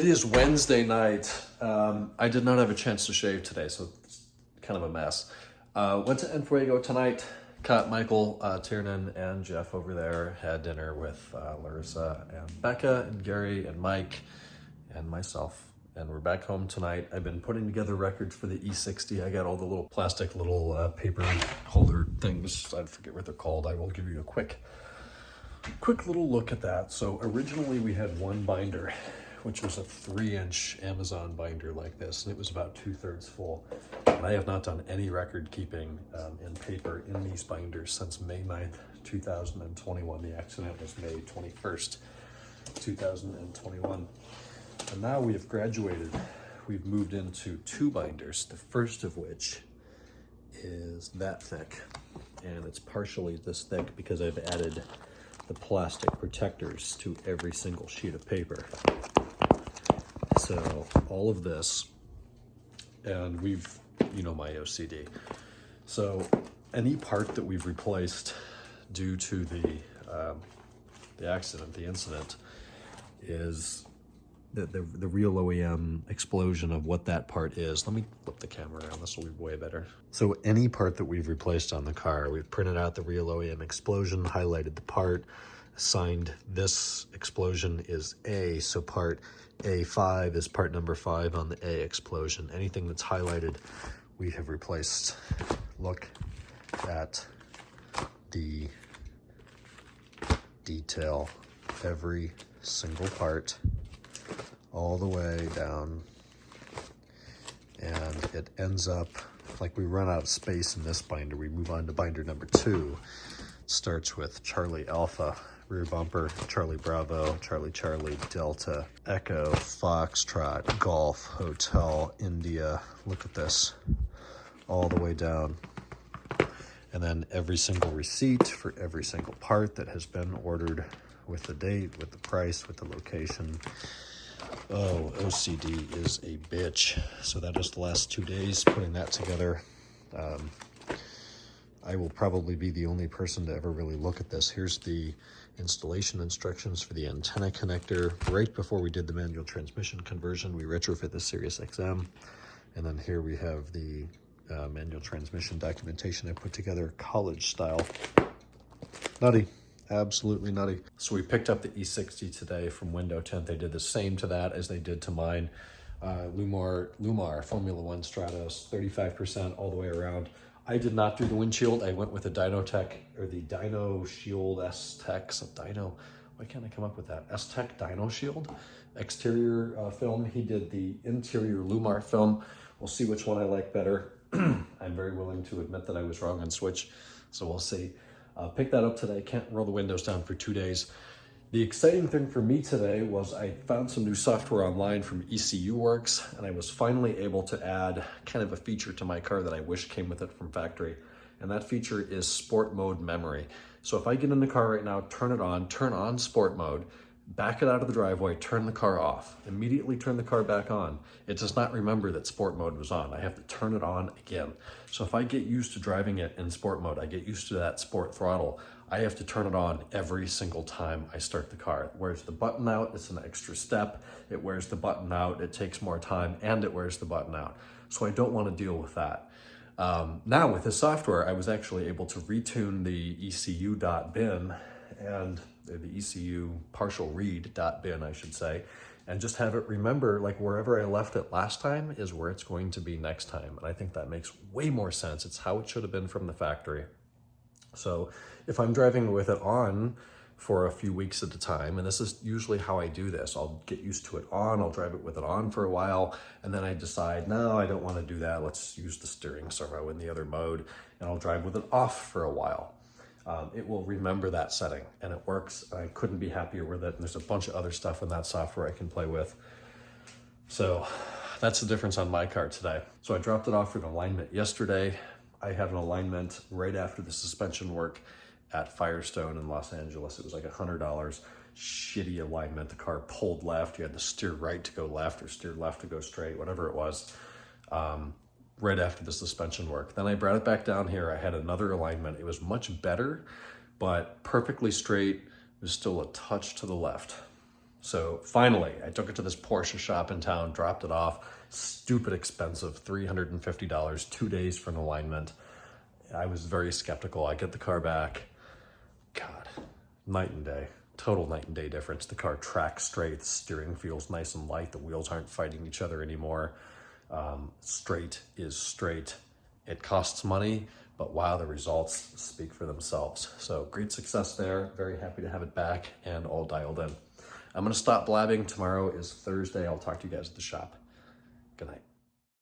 It is Wednesday night. I did not have a chance to shave today, so it's kind of a mess. Went to Enfuego tonight, caught Michael, Tiernan, and Jeff over there, had dinner with Larissa and Becca and Gary and Mike and myself. And we're back home tonight. I've been putting together records for the E60. I got all the little plastic paper holder things. I forget what they're called. I will give you a quick little look at that. So originally we had one binder, which was a 3-inch Amazon binder like this, and it was about 2/3 full. And I have not done any record keeping in paper in these binders since May 9th, 2021. The accident was May 21st, 2021. And now we have graduated. We've moved into 2 binders, the first of which is that thick. And it's partially this thick because I've added the plastic protectors to every single sheet of paper. So all of this, and you know my OCD. So any part that we've replaced due to the accident, the incident, is the real OEM explosion of what that part is. Let me flip the camera around, this will be way better. So any part that we've replaced on the car, we've printed out the real OEM explosion, highlighted the part, assigned this explosion is A, so part A5 is part number 5 on the A explosion. Anything that's highlighted, we have replaced. Look at the detail, every single part, all the way down, and it ends up like we run out of space in this binder. We move on to binder number 2. It starts with Charlie Alpha, rear bumper, Charlie Bravo, Charlie Charlie, Delta, Echo, Foxtrot, Golf, Hotel, India. Look at this, all the way down. And then every single receipt for every single part that has been ordered, with the date, with the price, with the location. Oh, OCD is a bitch. So that is the last 2 days putting that together. I will probably be the only person to ever really look at this. Here's the installation instructions for the antenna connector. Right before we did the manual transmission conversion, we retrofit the Sirius XM. And then here we have the manual transmission documentation I put together, college style. Nutty. Absolutely nutty. So we picked up the E60 today from Window Tint. They did the same to that as they did to mine. Lumar Formula One Stratos, 35% all the way around. I did not do the windshield. I went with the Dynotech, or the Dyno Shield S-Tech. Why can't I come up with that? S-Tech Dyno Shield exterior film. He did the interior Lumar film. We'll see which one I like better. I'm very willing to admit that I was wrong on Switch, so we'll see. Picked that up today. Can't roll the windows down for 2 days. The exciting thing for me today was I found some new software online from ECU Works, and I was finally able to add kind of a feature to my car that I wish came with it from factory. And that feature is sport mode memory. So if I get in the car right now, turn on sport mode, back it out of the driveway, turn the car off, immediately turn the car back on, it does not remember that sport mode was on. I have to turn it on again. So if I get used to driving it in sport mode, I get used to that sport throttle, I have to turn it on every single time I start the car. It wears the button out, it's an extra step. It wears the button out, it takes more time, and it wears the button out. So I don't want to deal with that. Now with this software, I was actually able to retune the ECU.bin and the ECU partial read.bin, I should say, and just have it remember, like, wherever I left it last time is where it's going to be next time. And I think that makes way more sense. It's how it should have been from the factory. So if I'm driving with it on for a few weeks at a time, and this is usually how I do this, I'll get used to it on, I'll drive it with it on for a while, and then I decide, no, I don't want to do that. Let's use the steering servo in the other mode, and I'll drive with it off for a while. It will remember that setting, and it works. I couldn't be happier with it. And there's a bunch of other stuff in that software I can play with. So that's the difference on my car today. So I dropped it off for an alignment yesterday. I had an alignment right after the suspension work at Firestone in Los Angeles. It was like $100, shitty alignment. The car pulled left. You had to steer right to go left or steer left to go straight, whatever it was. Right after the suspension work. Then I brought it back down here. I had another alignment. It was much better, but perfectly straight. It was still a touch to the left. So finally, I took it to this Porsche shop in town, dropped it off. Stupid expensive, $350, 2 days for an alignment. I was very skeptical. I get the car back. God, night and day. Total night and day difference. The car tracks straight, the steering feels nice and light, the wheels aren't fighting each other anymore. Straight is straight. It costs money, but wow, the results speak for themselves. So great success there. Very happy to have it back and all dialed in. I'm gonna stop blabbing. Tomorrow is Thursday. I'll talk to you guys at the shop. Good night.